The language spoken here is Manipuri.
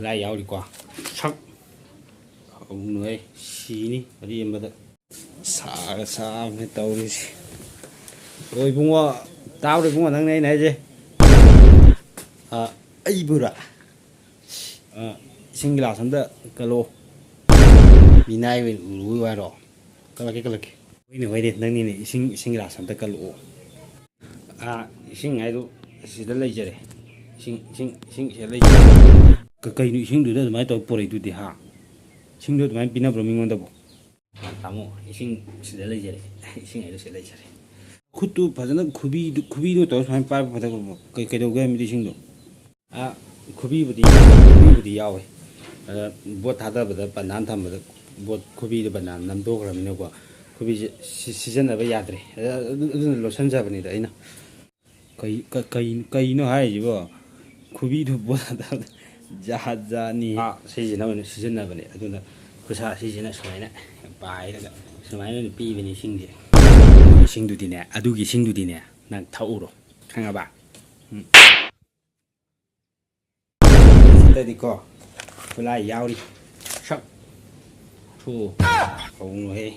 ꯈꯨꯠꯂꯥꯏ ꯌꯥꯎꯔꯤꯀꯣ ꯁꯛ ꯍꯧꯅꯣꯏ ꯁꯤꯅꯤ ꯃꯔꯤ ꯑꯃꯗ ꯁꯥꯒ ꯁꯥꯕꯅꯦ ꯇꯧꯔꯤꯁꯤ. ꯍꯣꯏ ꯏꯕꯨꯡꯉꯣ ꯇꯥꯕ꯭ꯔꯣ ꯏꯕꯨꯡꯉꯣ ꯅꯪꯅꯦ ꯑꯩꯅ ꯍꯥꯏꯁꯦ. ꯑꯩꯕꯨꯔꯥ ꯏꯁꯤꯡ ꯒꯤꯂꯥꯁ ꯑꯝꯇ ꯀꯜꯂꯛꯑꯣ. ꯃꯤꯅꯥꯏ ꯑꯣꯏꯅ ꯎꯔꯨꯕꯩ ꯋꯥꯔꯣ. ꯀꯜꯂꯛꯀꯦ ꯍꯣꯏꯅꯦ ꯅꯪꯅꯤꯅꯦ ꯏꯁꯤꯡ ꯒꯤꯂꯥꯁ ꯑꯝꯇ ꯀꯜꯂꯛꯑꯣ. ꯏꯁꯤꯡ ꯍꯥꯏꯗꯨ ꯁꯤꯗ ꯂꯩꯖꯔꯦ. ꯏꯁꯤꯡ ꯁꯤꯗ ꯂꯩꯖꯔꯦ. ꯀꯩꯅꯣ ꯏꯁꯤꯡꯗꯨꯗ ꯑꯗꯨꯃꯥꯏꯅ ꯇꯧꯔ ꯄꯣꯔꯛꯏꯗꯨꯗꯤ ꯏꯁꯤꯡꯗꯣ ꯑꯗꯨꯃꯥꯏꯅ ꯄꯤꯅꯕ꯭ꯔꯣ ꯃꯤꯉꯣꯟꯗꯕꯨ? ꯇꯥꯃꯣ ꯏꯁꯤꯡ ꯁꯤꯗ ꯂꯩꯖꯔꯦ. ꯏꯁꯤꯡ ꯍꯥꯏꯗꯣ ꯁꯤꯗ ꯂꯩꯖꯔꯦ. ꯈꯨꯠꯇꯨ ꯐꯖꯅ ꯈꯨꯕꯤꯗꯨ ꯇꯧꯔ ꯁꯨꯃꯥꯏꯅ ꯄꯥꯏꯕ ꯐꯗꯧꯕ. ꯀꯩꯗꯧꯒꯦ ꯍꯥꯏꯕꯅꯤꯗ ꯏꯁꯤꯡꯗꯣ. ꯈꯨꯕꯤꯕꯨꯗꯤ ꯌꯥꯎꯋꯦ. ꯑꯗ ꯕꯣꯠ ꯊꯥꯗꯕꯗ ꯕꯟꯗꯥꯟ ꯊꯝꯕꯗ ꯈꯨꯕꯤꯗ ꯕꯟꯗꯥꯟ ꯅꯝꯗꯣꯛꯈ꯭ꯔꯕꯅꯤꯅꯀꯣ ꯈꯨꯕꯤꯁꯦ ꯁꯤꯖꯤꯟꯅꯕ ꯌꯥꯗ꯭ꯔꯦ. ꯑꯗꯨꯅ ꯂꯣꯠꯁꯤꯟꯖꯕꯅꯤꯗ ꯑꯩꯅ. ꯀꯩꯅꯣ ꯍꯥꯏꯔꯤꯁꯤꯕꯣ? ꯈꯨꯕꯤꯗꯨ ꯕꯣꯠ ꯊꯥꯗꯕꯗ ꯖꯥꯠ ꯖꯥꯠꯅꯤ. ꯁꯤꯖꯤꯟꯅꯕꯅꯤ ꯁꯤꯖꯤꯟꯅꯕꯅꯦ. ꯑꯗꯨꯅ ꯈꯨꯠꯁꯥ ꯁꯤꯁꯤꯅ ꯁꯨꯃꯥꯏꯅ ꯄꯥꯏꯔꯒ ꯁꯨꯃꯥꯏꯅ ꯑꯣꯏꯅ ꯄꯤꯕꯅꯤ ꯏꯁꯤꯡꯁꯦ. ꯑꯗꯨꯒꯤ ꯏꯁꯤꯡꯗꯨꯗꯤꯅꯦ ꯅꯪ ꯊꯛꯎꯔꯣ ꯈꯪꯉꯕ? ꯁꯤꯗꯗꯤꯀꯣ ꯈꯨꯠꯂꯥꯏ ꯌꯥꯎꯔꯤ. ꯁꯛ ꯊꯨ ꯍꯧꯅꯨꯍꯦ.